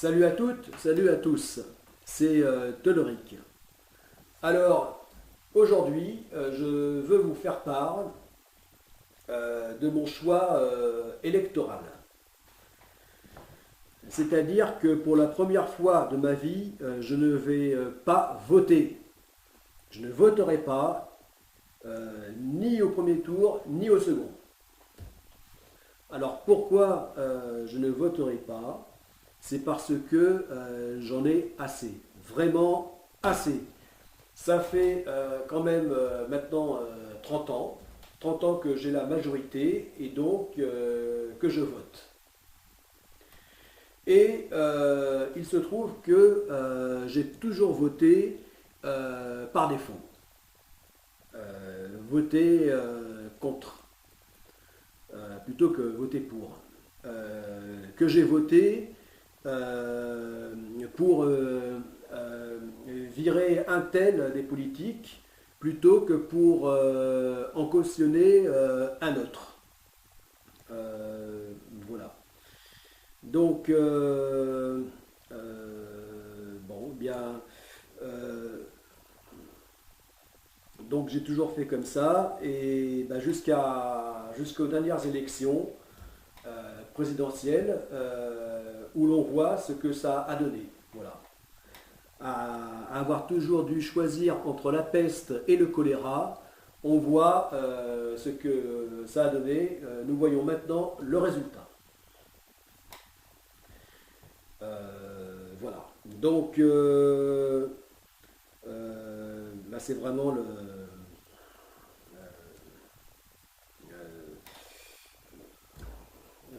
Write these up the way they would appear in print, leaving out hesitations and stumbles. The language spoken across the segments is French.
Salut à toutes, salut à tous, c'est Toleric. Alors, aujourd'hui, je veux vous faire part de mon choix électoral. C'est-à-dire que pour la première fois de ma vie, je ne vais pas voter. Je ne voterai pas ni au premier tour, ni au second. Alors pourquoi je ne voterai pas? C'est parce que j'en ai assez, vraiment assez. Ça fait quand même maintenant 30 ans que j'ai la majorité et donc que je vote. Et il se trouve que j'ai toujours voté par défaut, voté contre, plutôt que voter pour. Que j'ai voté pour virer un tel des politiques plutôt que pour en cautionner un autre. Voilà. Donc, bon, bien. Donc j'ai toujours fait comme ça et ben, jusqu'aux dernières élections présidentielles où l'on voit ce que ça a donné. Voilà. À avoir toujours dû choisir entre la peste et le choléra, on voit ce que ça a donné. Nous voyons maintenant le résultat. Voilà. Donc, là, c'est vraiment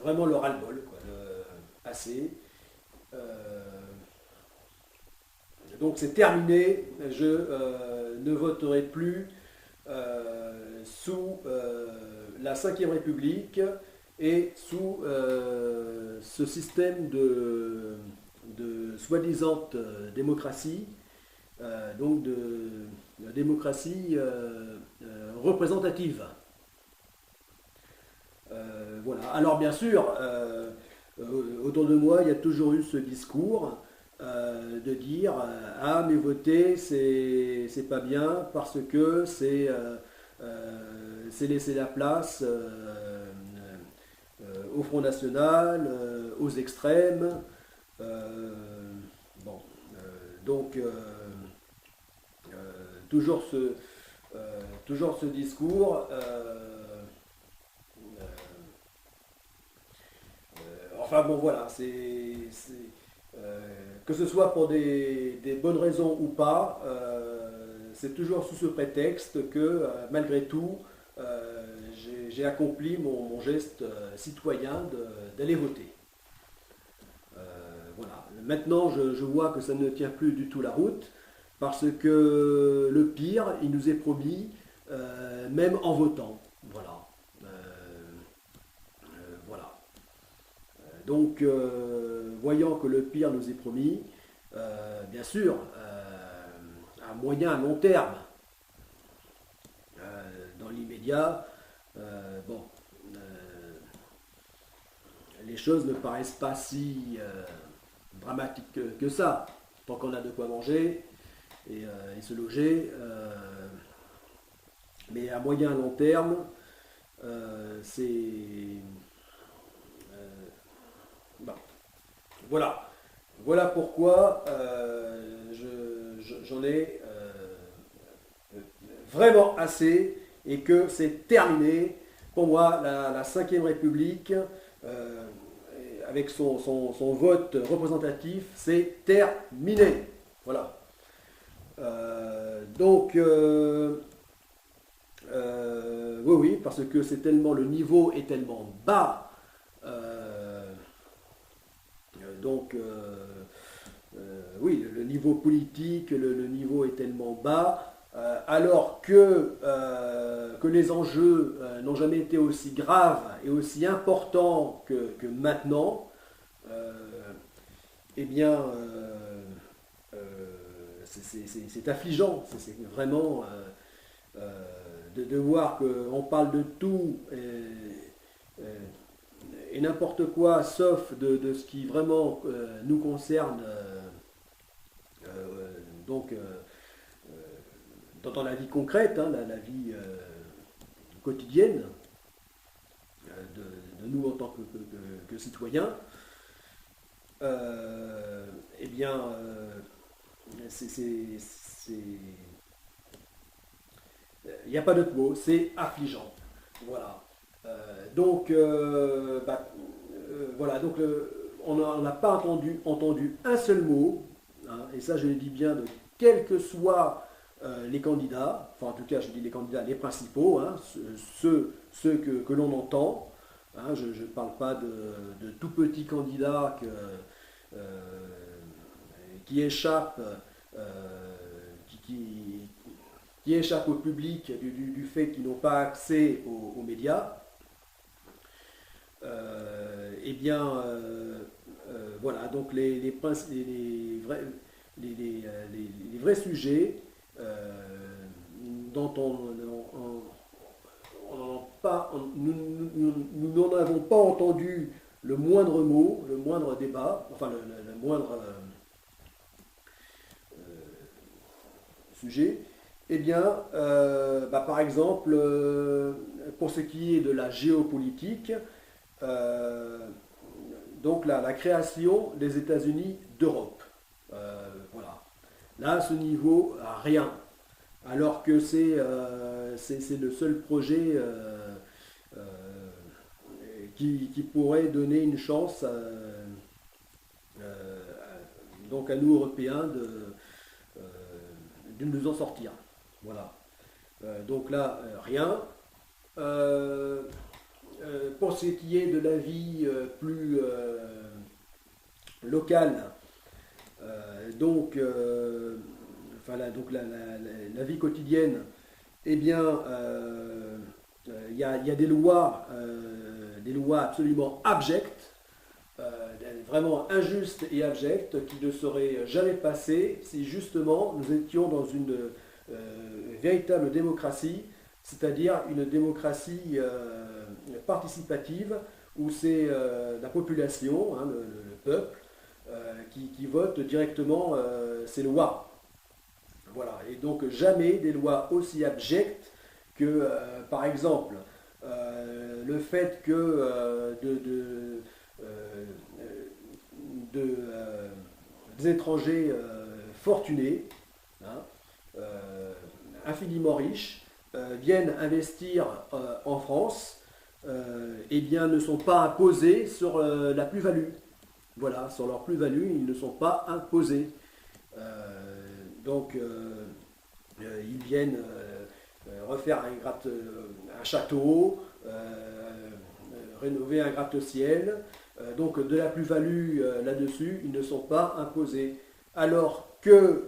vraiment le ras-le-bol, quoi, assez. Euh, donc c'est terminé. Je ne voterai plus sous la Ve République et sous ce système de soi-disant démocratie, donc de démocratie représentative. Voilà. Alors bien sûr, autour de moi, il y a toujours eu ce discours de dire ah mais voter c'est pas bien parce que c'est laisser la place au Front National, aux extrêmes. Euh, bon, donc toujours toujours ce discours. Enfin bon voilà, que ce soit pour des bonnes raisons ou pas, c'est toujours sous ce prétexte que malgré tout, j'ai accompli mon geste citoyen d'aller voter. Voilà. Maintenant, je vois que ça ne tient plus du tout la route, parce que le pire, il nous est promis, même en votant. Voilà. Voilà. Donc, voyant que le pire nous est promis, bien sûr, à moyen, à long terme, dans l'immédiat, bon, les choses ne paraissent pas si dramatiques que ça. Tant qu'on a de quoi manger et se loger, mais à moyen, à long terme, c'est bon. Voilà. Voilà pourquoi j'en ai vraiment assez et que c'est terminé. Pour moi, la Ve République, euh, avec son vote représentatif, c'est terminé. Voilà. Donc, oui, oui, parce que c'est tellement, le niveau est tellement bas. Donc, oui, le niveau politique, le niveau est tellement bas, alors que les enjeux n'ont jamais été aussi graves et aussi importants que maintenant. Euh, eh bien, euh, c'est affligeant, c'est vraiment de voir qu'on parle de tout et n'importe quoi, sauf de ce qui vraiment nous concerne donc dans la vie concrète, hein, la vie quotidienne de nous en tant que citoyens, eh bien, il n'y a pas d'autre mot, c'est affligeant. Voilà. Voilà, donc on n'a pas entendu un seul mot, hein, et ça je le dis bien, de quels que soient les candidats, enfin en tout cas je dis les candidats, les principaux, hein, ceux que l'on entend, hein, je ne parle pas de tout petits candidats qui échappent, qui échappent au public du fait qu'ils n'ont pas accès aux médias. Eh bien, voilà, donc les vrais sujets dont nous n'en avons pas entendu le moindre mot, le moindre débat, enfin le moindre sujet. Eh bien, par exemple, pour ce qui est de la géopolitique, donc la création des États-Unis d'Europe. Voilà. Là, à ce niveau, rien. Alors que c'est le seul projet qui pourrait donner une chance donc à nous, Européens, de nous en sortir. Voilà. Donc là, rien. Pour ce qui est de la vie plus locale, donc, donc la vie quotidienne, eh bien, il y a des lois absolument abjectes, vraiment injustes et abjectes, qui ne seraient jamais passées si justement nous étions dans une véritable démocratie, c'est-à-dire une démocratie participative, où c'est la population, hein, le peuple, qui vote directement ces lois. Voilà. Et donc jamais des lois aussi abjectes que, par exemple, le fait que des étrangers fortunés, hein, infiniment riches, viennent investir en France, eh bien, ne sont pas imposés sur la plus-value. Voilà, sur leur plus-value, ils ne sont pas imposés. Donc, ils viennent refaire un château, rénover un gratte-ciel. Donc, de la plus-value là-dessus, ils ne sont pas imposés. Alors que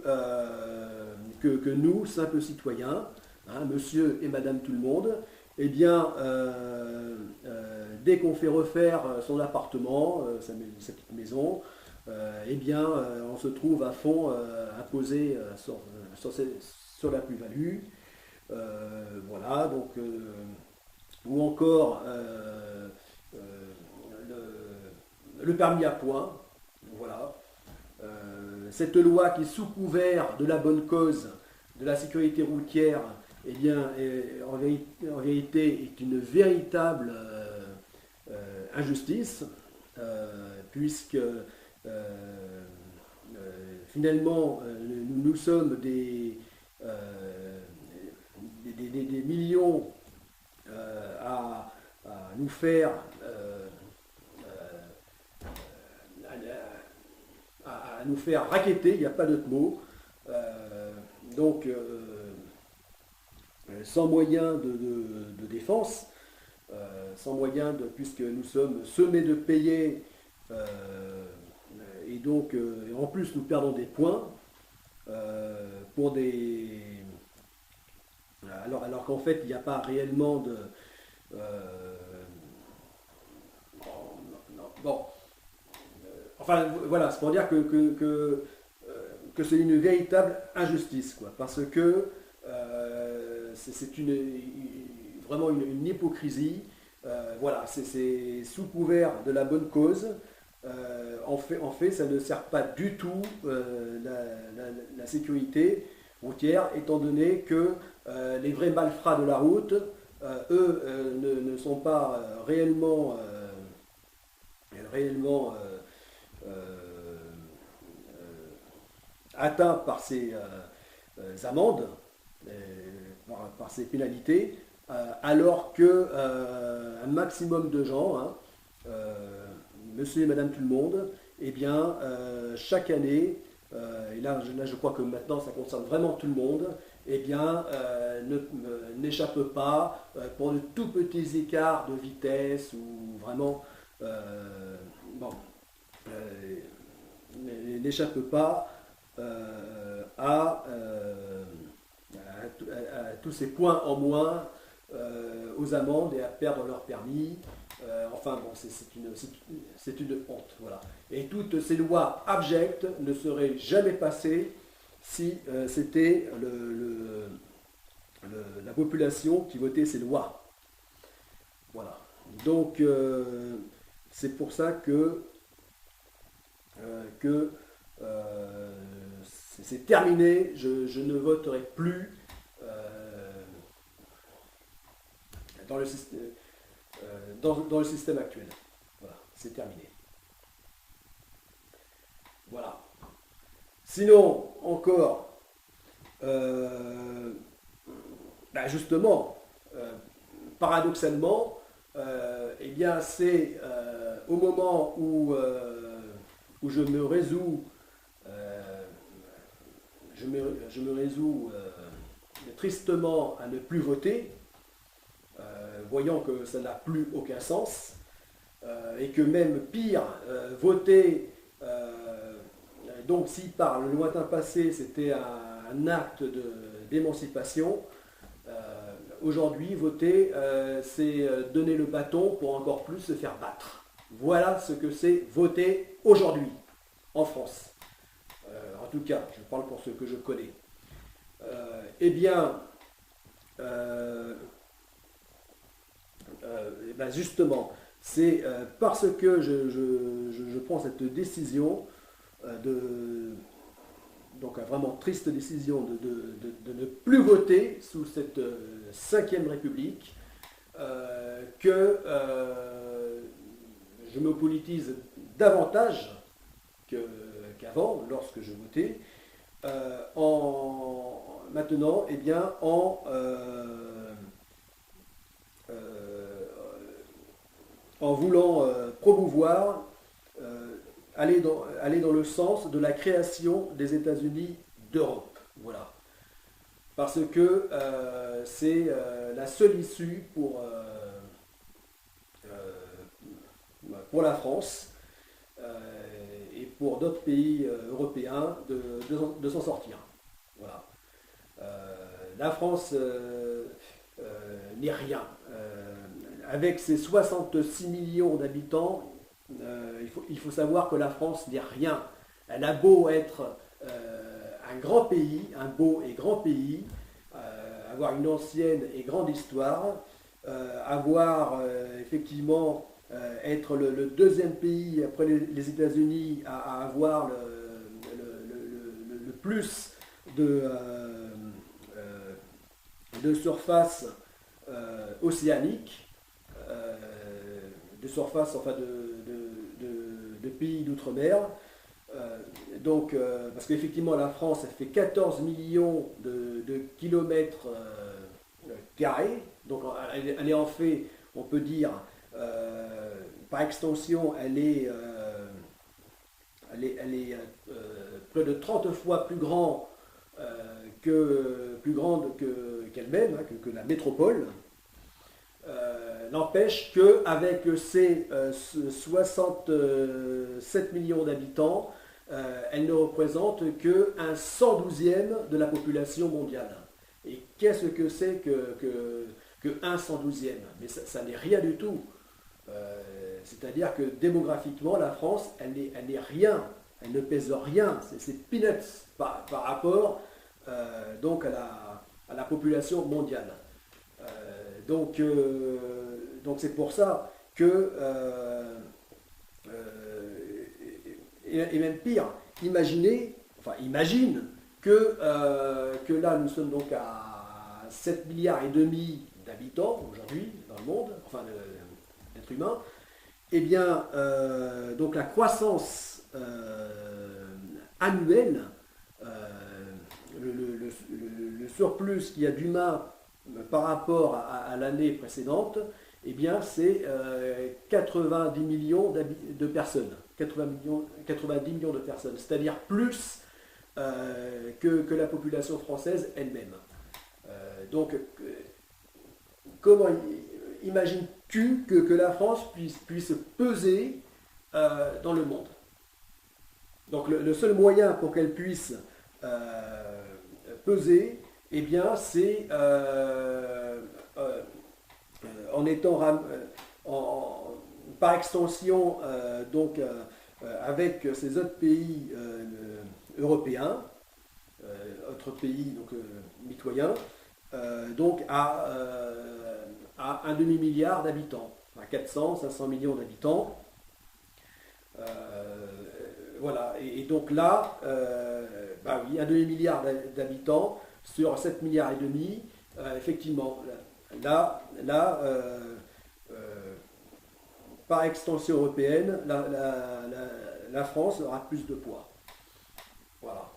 nous, simples citoyens, hein, monsieur et madame tout le monde, eh bien, dès qu'on fait refaire son appartement, sa petite maison, eh bien, on se trouve à fond imposé sur la plus-value. Voilà, donc, ou encore le permis à points. Voilà. Cette loi qui, sous couvert de la bonne cause de la sécurité routière, eh bien, en vérité, est une véritable injustice, puisque finalement, nous sommes des millions à nous faire à nous faire racketter, il n'y a pas d'autre mot. Donc, sans moyen de défense, sans moyen puisque nous sommes sommés de payer, et donc en plus nous perdons des points pour des... Alors qu'en fait il n'y a pas réellement de... bon, enfin voilà, c'est pour dire que c'est une véritable injustice, quoi, parce que c'est vraiment une hypocrisie Voilà, c'est sous couvert de la bonne cause. En fait, ça ne sert pas du tout la sécurité routière, étant donné que les vrais malfrats de la route, eux, ne sont pas réellement atteints par ces amendes, par ces pénalités, alors que un maximum de gens, hein, monsieur et madame tout le monde, eh bien, chaque année, et là je crois que maintenant ça concerne vraiment tout le monde, eh bien, n'échappe pas pour de tout petits écarts de vitesse ou vraiment, bon, n'échappe pas à tous ces points en moins aux amendes et à perdre leur permis. Enfin bon, c'est une honte. Voilà. Et toutes ces lois abjectes ne seraient jamais passées si c'était la population qui votait ces lois. Voilà. Donc c'est pour ça que c'est terminé, je ne voterai plus dans le système actuel. Voilà, c'est terminé. Voilà. Sinon, encore, justement, paradoxalement, eh bien, c'est au moment où je me résous, tristement à ne plus voter, voyant que ça n'a plus aucun sens, et que même pire, voter, donc si par le lointain passé c'était un acte d'émancipation, aujourd'hui voter c'est donner le bâton pour encore plus se faire battre. Voilà ce que c'est voter aujourd'hui en France. En tout cas, je parle pour ceux que je connais. Eh bien, justement, c'est parce que je prends cette décision, donc une vraiment triste décision de ne plus voter sous cette 5e République, que je me politise davantage qu'avant, lorsque je votais, maintenant, eh bien, en voulant promouvoir, aller dans le sens de la création des États-Unis d'Europe. Voilà. Parce que c'est la seule issue pour la France et pour d'autres pays européens de s'en sortir. Voilà. La France n'est rien. Avec ses 66 millions d'habitants, il faut savoir que la France n'est rien. Elle a beau être un grand pays, un beau et grand pays, avoir une ancienne et grande histoire, avoir effectivement être le deuxième pays après les États-Unis à avoir le plus de surface océanique, de surface enfin de pays d'outre-mer. Donc, parce qu'effectivement la France elle fait 14 millions de kilomètres carrés, donc elle est en fait, on peut dire, par extension, elle est près de 30 fois plus grande qu'elle-même, hein, que la métropole. N'empêche qu'avec ses 67 millions d'habitants, elle ne représente qu'un 112e de la population mondiale. Et qu'est-ce que c'est que un 112e? Mais ça n'est rien du tout. C'est-à-dire que démographiquement, la France, elle n'est rien. Elle ne pèse rien. C'est peanuts par rapport donc à la population mondiale. Donc Donc c'est pour ça que, et même pire, imagine que là nous sommes donc à 7 milliards et demi d'habitants aujourd'hui dans le monde, enfin d'êtres humains, et bien donc la croissance annuelle, le surplus qu'il y a d'humains par rapport à l'année précédente, eh bien c'est 90 millions de personnes. 90 millions de personnes, c'est-à-dire plus que la population française elle-même. Donc, comment imagines-tu que la France puisse peser dans le monde? Donc, le seul moyen pour qu'elle puisse peser, eh bien, c'est en étant par extension donc avec ces autres pays européens, autres pays donc mitoyens, donc à un demi-milliard d'habitants, à 400-500 millions d'habitants. Voilà, et donc là, bah oui, un demi-milliard d'habitants sur 7 milliards et demi, effectivement, là par extension européenne, la France aura plus de poids. Voilà.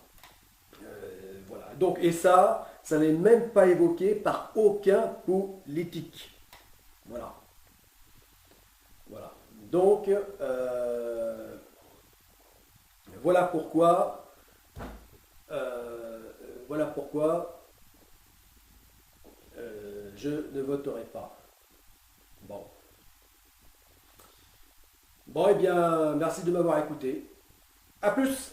Voilà. Donc, et ça n'est même pas évoqué par aucun politique. Voilà. Voilà. Donc, voilà pourquoi, je ne voterai pas. Bon. Bon, eh bien, merci de m'avoir écouté. À plus!